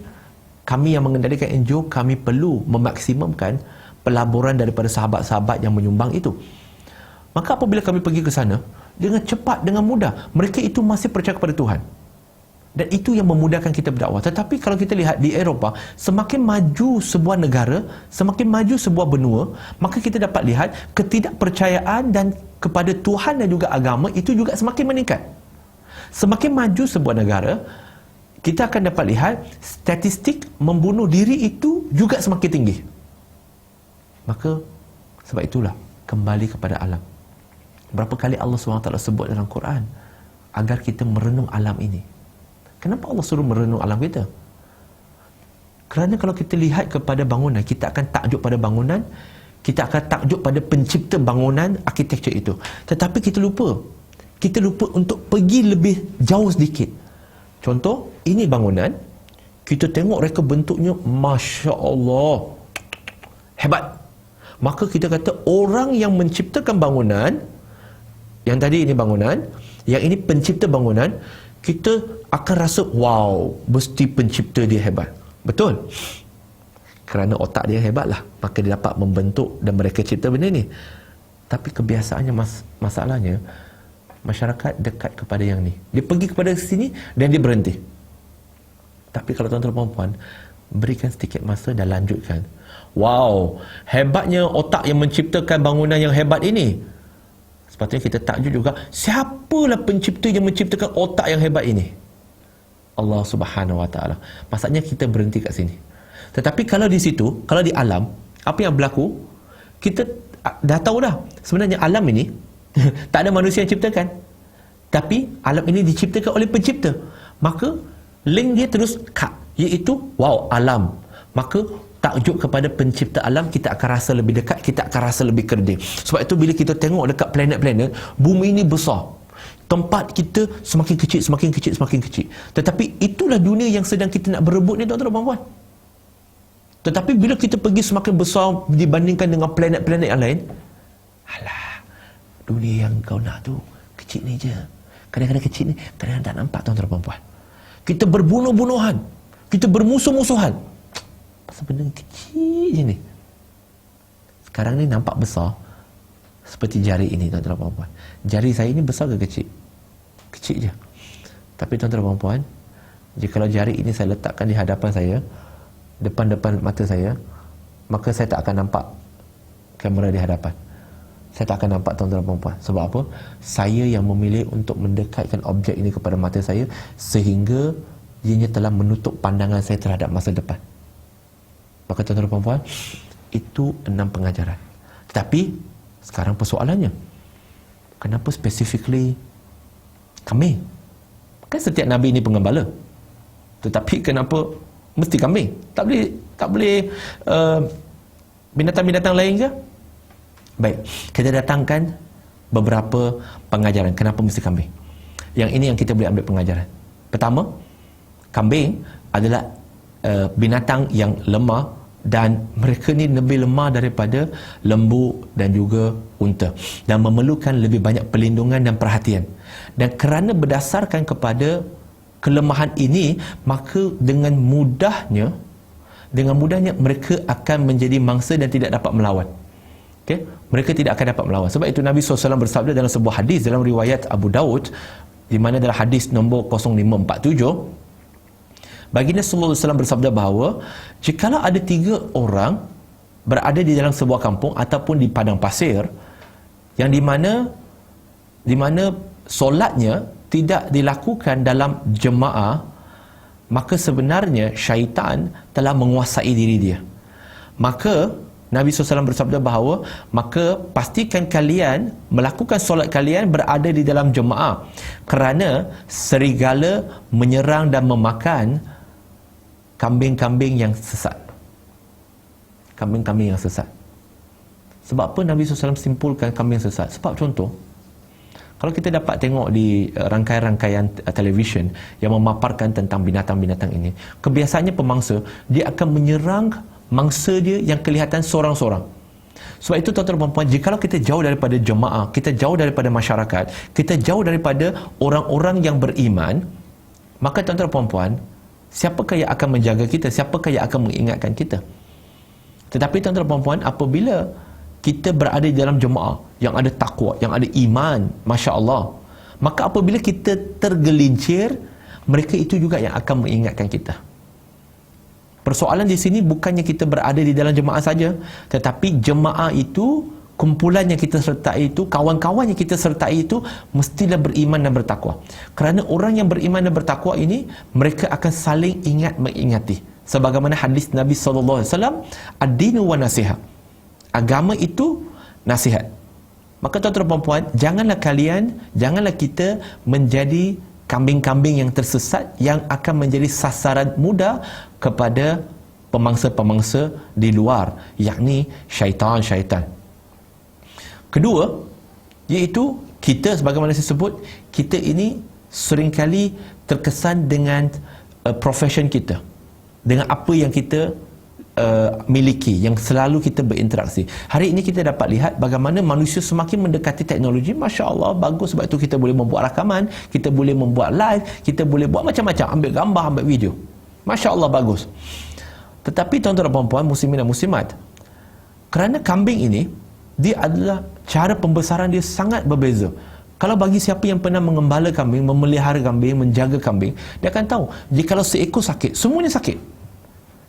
kami yang mengendalikan NGO, kami perlu memaksimumkan pelaburan daripada sahabat-sahabat yang menyumbang itu. Maka apabila kami pergi ke sana, dengan cepat, dengan mudah, mereka itu masih percaya kepada Tuhan. Dan itu yang memudahkan kita berdakwah. Tetapi kalau kita lihat di Eropah, semakin maju sebuah negara, semakin maju sebuah benua, maka kita dapat lihat ketidakpercayaan dan kepada Tuhan dan juga agama itu juga semakin meningkat. Semakin maju sebuah negara, kita akan dapat lihat statistik membunuh diri itu juga semakin tinggi. Maka sebab itulah kembali kepada alam. Berapa kali Allah SWT sebut dalam Quran agar kita merenung alam ini. Kenapa Allah suruh merenung alam kita? Kerana kalau kita lihat kepada bangunan, kita akan takjub pada bangunan, kita akan takjub pada pencipta bangunan arkitektur itu. Tetapi kita lupa untuk pergi lebih jauh sedikit. Contoh, ini bangunan, kita tengok reka bentuknya, Masya Allah, hebat. Maka kita kata orang yang menciptakan bangunan, yang tadi ini bangunan, yang ini pencipta bangunan, kita akan rasa wow, mesti pencipta dia hebat. Betul, kerana otak dia hebatlah, maka dia dapat membentuk dan mereka cipta benda ni. Tapi kebiasaannya, masalahnya masyarakat dekat kepada yang ni, dia pergi kepada sini dan dia berhenti. Tapi kalau tuan-tuan dan puan, berikan sedikit masa dan lanjutkan. Wow, hebatnya otak yang menciptakan bangunan yang hebat ini. Sepatutnya kita takjub juga, siapalah pencipta yang menciptakan otak yang hebat ini? Allah Subhanahu Wa Taala. Maksudnya kita berhenti kat sini. Tetapi kalau di situ, kalau di alam, apa yang berlaku, kita dah tahu dah, sebenarnya alam ini tak ada manusia yang ciptakan, tapi alam ini diciptakan oleh pencipta. Maka link dia terus kat, iaitu wow, alam. Maka takjub kepada pencipta alam, kita akan rasa lebih dekat, kita akan rasa lebih kerdil. Sebab itu bila kita tengok dekat planet-planet, bumi ini besar, tempat kita semakin kecil, semakin kecil, semakin kecil. Tetapi itulah dunia yang sedang kita nak berebut ni, tuan-tuan dan puan. Tetapi bila kita pergi semakin besar dibandingkan dengan planet-planet yang lain, alah, dunia yang kau nak tu kecil ni je. Kadang-kadang kecil ni, kadang-kadang tak nampak, tuan-tuan dan puan. Kita berbunuh-bunuhan, kita bermusuh-musuhan pasal benda kecil je ni. Sekarang ni nampak besar, seperti jari ini, tuan-tuan dan puan. Jari saya ni besar ke kecil? Kecil je. Tapi tuan-tuan dan puan, jika jari ini saya letakkan di hadapan saya, depan-depan mata saya, maka saya tak akan nampak kamera di hadapan. Saya tak akan nampak, tuan-tuan dan puan. Sebab apa? Saya yang memilih untuk mendekatkan objek ini kepada mata saya, sehingga ianya telah menutup pandangan saya terhadap masa depan. Maka tuan-tuan dan puan, itu 6 pengajaran. Tetapi sekarang persoalannya, kenapa specifically kambing? Kan setiap Nabi ini pengembala. Tetapi kenapa mesti kambing? Tak boleh binatang-binatang lain ke? Baik, kita datangkan beberapa pengajaran kenapa mesti kambing. Yang ini yang kita boleh ambil pengajaran. Pertama, kambing adalah binatang yang lemah, dan mereka ni lebih lemah daripada lembu dan juga unta, dan memerlukan lebih banyak perlindungan dan perhatian. Dan kerana berdasarkan kepada kelemahan ini, maka dengan mudahnya mereka akan menjadi mangsa dan tidak dapat melawan. Okay? Mereka tidak akan dapat melawan. Sebab itu Nabi SAW bersabda dalam sebuah hadis dalam riwayat Abu Daud, di mana dalam hadis nombor 0547, Baginda sallallahu alaihi wasallam bersabda bahawa jikalau ada 3 orang berada di dalam sebuah kampung ataupun di padang pasir, yang di mana solatnya tidak dilakukan dalam jemaah, maka sebenarnya syaitan telah menguasai diri dia. Maka Nabi SAW bersabda bahawa maka pastikan kalian melakukan solat kalian berada di dalam jemaah, kerana serigala menyerang dan memakan kambing-kambing yang sesat. Kambing-kambing yang sesat. Sebab apa Nabi SAW simpulkan kambing sesat? Sebab contoh, kalau kita dapat tengok di rangkaian-rangkaian televisyen yang memaparkan tentang binatang-binatang ini, kebiasaannya pemangsa, dia akan menyerang mangsa dia yang kelihatan seorang-seorang. Sebab itu tuan-tuan dan puan, jikalau kita jauh daripada jemaah, kita jauh daripada masyarakat, kita jauh daripada orang-orang yang beriman, maka tuan-tuan dan puan, siapakah yang akan menjaga kita? Siapakah yang akan mengingatkan kita? Tetapi tuan-tuan dan puan, apabila kita berada di dalam jemaah yang ada takwa, yang ada iman, Masya Allah, maka apabila kita tergelincir, mereka itu juga yang akan mengingatkan kita. Persoalan di sini bukannya kita berada di dalam jemaah saja, tetapi jemaah itu kumpulan yang kita sertai itu, kawan-kawan yang kita sertai itu mestilah beriman dan bertakwa. Kerana orang yang beriman dan bertakwa ini, mereka akan saling ingat mengingati. Sebagaimana hadis Nabi SAW, ad-dinu wa nasihat. Agama itu nasihat. Maka tuan-tuan dan puan, janganlah kita menjadi kambing-kambing yang tersesat yang akan menjadi sasaran mudah kepada pemangsa-pemangsa di luar, yakni syaitan-syaitan. Kedua, iaitu kita, sebagaimana saya sebut, kita ini seringkali terkesan dengan profession kita, dengan apa yang kita miliki, yang selalu kita berinteraksi. Hari ini kita dapat lihat bagaimana manusia semakin mendekati teknologi. Masya Allah, bagus. Sebab itu kita boleh membuat rakaman, kita boleh membuat live, kita boleh buat macam-macam, ambil gambar, ambil video. Masya Allah, bagus. Tetapi tuan-tuan dan puan-puan, muslimin dan muslimat, kerana kambing ini, dia adalah cara pembesaran dia sangat berbeza. Kalau bagi siapa yang pernah mengembala kambing, memelihara kambing, menjaga kambing, dia akan tahu, jikalau seekor sakit, semuanya sakit.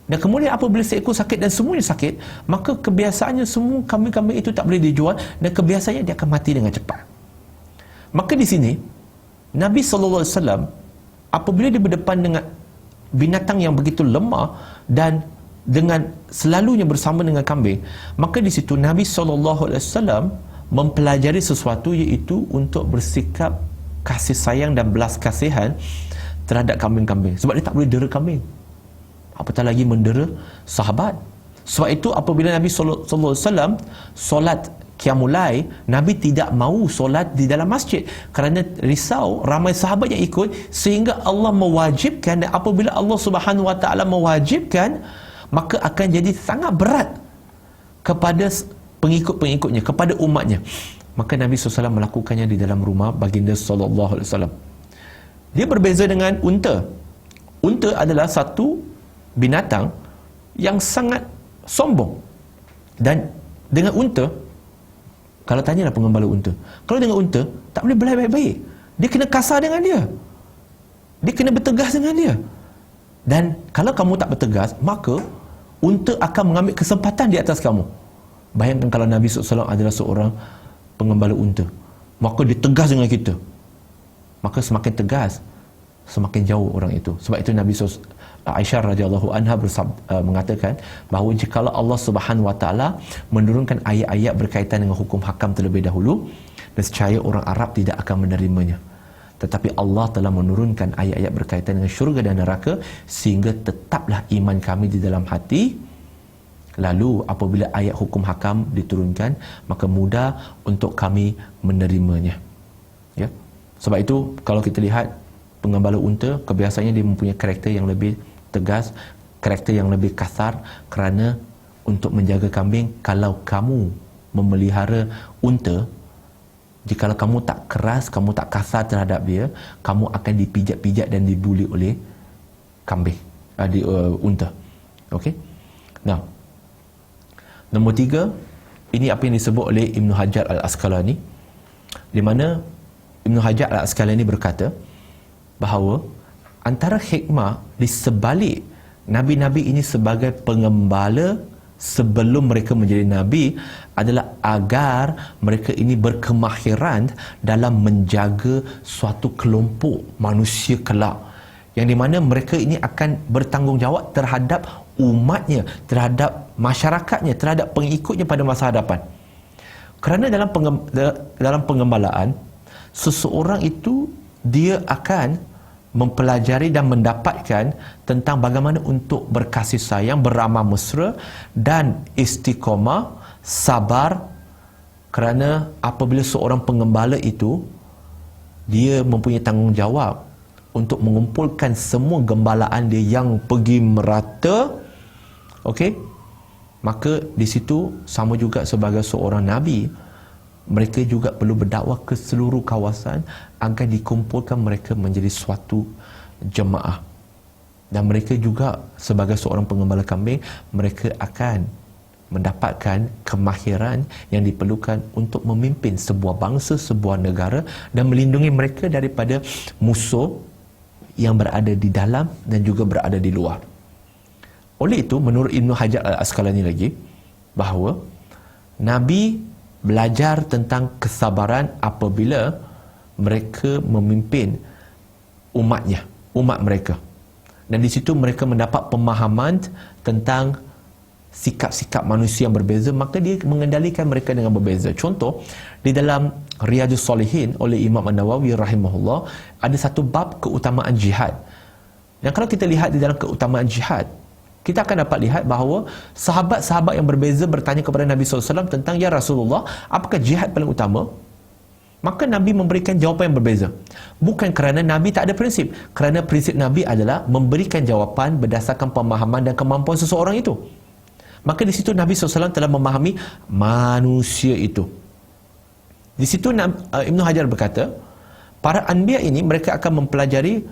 Dan kemudian apabila seekor sakit dan semuanya sakit, maka kebiasaannya semua kambing-kambing itu tak boleh dijual, dan kebiasaannya dia akan mati dengan cepat. Maka di sini, Nabi SAW, apabila dia berdepan dengan binatang yang begitu lemah dan dengan selalunya bersama dengan kambing, maka di situ Nabi SAW mempelajari sesuatu, iaitu untuk bersikap kasih sayang dan belas kasihan terhadap kambing-kambing. Sebab dia tak boleh dera kambing, apatah lagi mendera sahabat. Sebab itu apabila Nabi SAW solat Qiyamul-Lail, Nabi tidak mahu solat di dalam masjid kerana risau ramai sahabat yang ikut, sehingga Allah mewajibkan. Dan apabila Allah Subhanahu Wa Taala mewajibkan, maka akan jadi sangat berat kepada pengikut-pengikutnya, kepada umatnya. Maka Nabi SAW melakukannya di dalam rumah baginda SAW. Dia berbeza dengan unta. Unta adalah satu binatang yang sangat sombong. Dan dengan unta, kalau tanyalah pengembala unta, kalau dengan unta tak boleh berlaku baik-baik. Dia kena kasar dengan dia, dia kena bertegas dengan dia. Dan kalau kamu tak bertegas, maka unta akan mengambil kesempatan di atas kamu. Bayangkan kalau Nabi SAW adalah seorang pengembala unta, maka dia tegas dengan kita. Maka semakin tegas, semakin jauh orang itu. Sebab itu Nabi Aisyah radhiyallahu anha mengatakan bahawa jikalau Allah Subhanahu Wa Taala menurunkan ayat-ayat berkaitan dengan hukum hakam terlebih dahulu, nescaya orang Arab tidak akan menerimanya. Tetapi Allah telah menurunkan ayat-ayat berkaitan dengan syurga dan neraka, sehingga tetaplah iman kami di dalam hati. Lalu apabila ayat hukum hakam diturunkan, maka mudah untuk kami menerimanya. Ya. Sebab itu kalau kita lihat pengembala unta, kebiasaannya dia mempunyai karakter yang lebih tegas, karakter yang lebih kasar, kerana untuk menjaga kambing, kalau kamu memelihara unta, jikalau kamu tak keras, kamu tak kasar terhadap dia, kamu akan dipijak-pijak dan dibuli oleh kambing, unta. Okey. Nah, nombor 3, ini apa yang disebut oleh Ibn Hajar Al-Asqalani, di mana Ibn Hajar Al-Asqalani berkata bahawa antara hikmah di sebalik Nabi-Nabi ini sebagai pengembala sebelum mereka menjadi Nabi adalah agar mereka ini berkemahiran dalam menjaga suatu kelompok manusia kelak, yang di mana mereka ini akan bertanggungjawab terhadap umatnya, terhadap masyarakatnya, terhadap pengikutnya pada masa hadapan. Kerana dalam pengembalaan, seseorang itu dia akan mempelajari dan mendapatkan tentang bagaimana untuk berkasih sayang, beramah mesra dan istiqamah, sabar. Kerana apabila seorang pengembala itu, dia mempunyai tanggungjawab untuk mengumpulkan semua gembalaan dia yang pergi merata. Okey, maka di situ sama juga sebagai seorang Nabi, mereka juga perlu berdakwah ke seluruh kawasan agar dikumpulkan mereka menjadi suatu jemaah. Dan mereka juga sebagai seorang pengembala kambing, mereka akan mendapatkan kemahiran yang diperlukan untuk memimpin sebuah bangsa, sebuah negara, dan melindungi mereka daripada musuh yang berada di dalam dan juga berada di luar. Oleh itu, menurut Ibn Hajar Al-Asqalani lagi, bahawa Nabi belajar tentang kesabaran apabila mereka memimpin umat mereka. Dan di situ mereka mendapat pemahaman tentang sikap-sikap manusia yang berbeza, maka dia mengendalikan mereka dengan berbeza. Contoh, di dalam Riyadhus Salihin oleh Imam An-Nawawi rahimahullah, ada satu bab keutamaan jihad. Dan kalau kita lihat di dalam keutamaan jihad, kita akan dapat lihat bahawa sahabat-sahabat yang berbeza bertanya kepada Nabi SAW tentang, "Ya Rasulullah, apakah jihad paling utama?" Maka Nabi memberikan jawapan yang berbeza. Bukan kerana Nabi tak ada prinsip, kerana prinsip Nabi adalah memberikan jawapan berdasarkan pemahaman dan kemampuan seseorang itu. Maka di situ Nabi SAW telah memahami manusia itu. Di situ Ibn Hajar berkata, para anbiya ini mereka akan mempelajari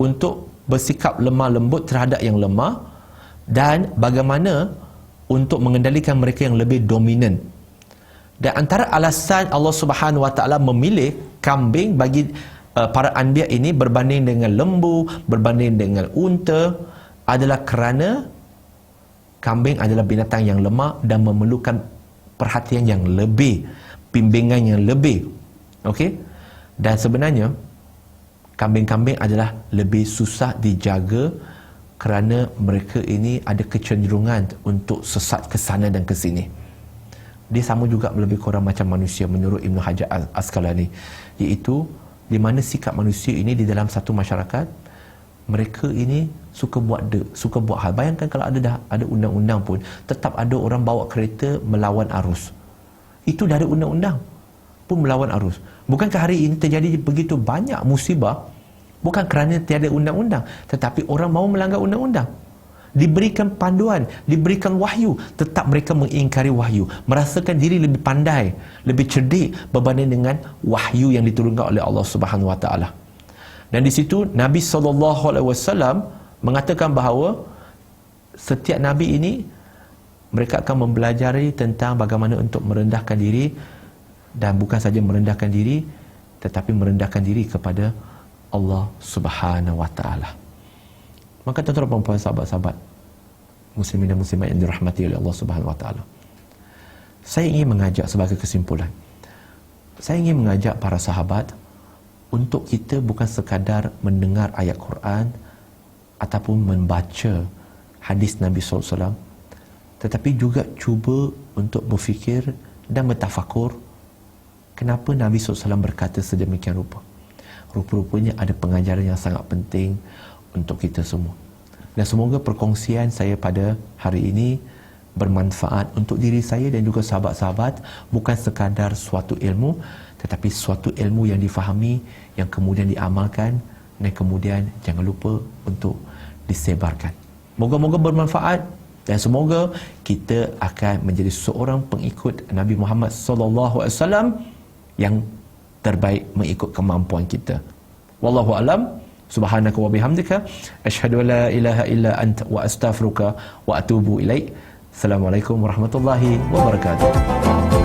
untuk bersikap lemah lembut terhadap yang lemah, dan bagaimana untuk mengendalikan mereka yang lebih dominan. Dan antara alasan Allah Subhanahu Wa Taala memilih kambing bagi para anbiya ini berbanding dengan lembu, berbanding dengan unta, adalah kerana kambing adalah binatang yang lemah dan memerlukan perhatian yang lebih, bimbingan yang lebih. Okey? Dan sebenarnya kambing-kambing adalah lebih susah dijaga kerana mereka ini ada kecenderungan untuk sesat ke sana dan ke sini. Dia sama juga lebih kurang macam manusia menurut Ibn Hajar Asqalani, iaitu di mana sikap manusia ini di dalam satu masyarakat, mereka ini suka buat hal. Bayangkan kalau ada undang-undang pun, tetap ada orang bawa kereta melawan arus. Itu dah ada undang-undang pun melawan arus. Bukankah hari ini terjadi begitu banyak musibah bukan kerana tiada undang-undang, tetapi orang mahu melanggar undang-undang. Diberikan panduan, diberikan wahyu, tetap mereka mengingkari wahyu, merasakan diri lebih pandai, lebih cerdik berbanding dengan wahyu yang diturunkan oleh Allah Subhanahu Wa Taala. Dan di situ Nabi SAW mengatakan bahawa setiap Nabi ini mereka akan mempelajari tentang bagaimana untuk merendahkan diri, dan bukan saja merendahkan diri, tetapi merendahkan diri kepada Allah Subhanahu Wa Taala. Maka tuan-tuan dan puan, sahabat-sahabat muslimin dan muslimat yang dirahmati oleh Allah Subhanahu Wa Taala, saya ingin mengajak sebagai kesimpulan, saya ingin mengajak para sahabat untuk kita bukan sekadar mendengar ayat Quran ataupun membaca hadis Nabi SAW, tetapi juga cuba untuk berfikir dan bertafakur kenapa Nabi SAW berkata sedemikian rupa. Rupa-rupanya ada pengajaran yang sangat penting untuk kita semua. Dan semoga perkongsian saya pada hari ini bermanfaat untuk diri saya dan juga sahabat-sahabat, bukan sekadar suatu ilmu, tetapi suatu ilmu yang difahami, yang kemudian diamalkan, dan kemudian jangan lupa untuk disebarkan. Moga-moga bermanfaat, dan semoga kita akan menjadi seorang pengikut Nabi Muhammad SAW yang terbaik mengikut kemampuan kita. Wallahu alam. Subhanaka wa bihamdika asyhadu an la ilaha illa anta wa astaghfiruka wa atubu ilaik. Assalamualaikum warahmatullahi wabarakatuh.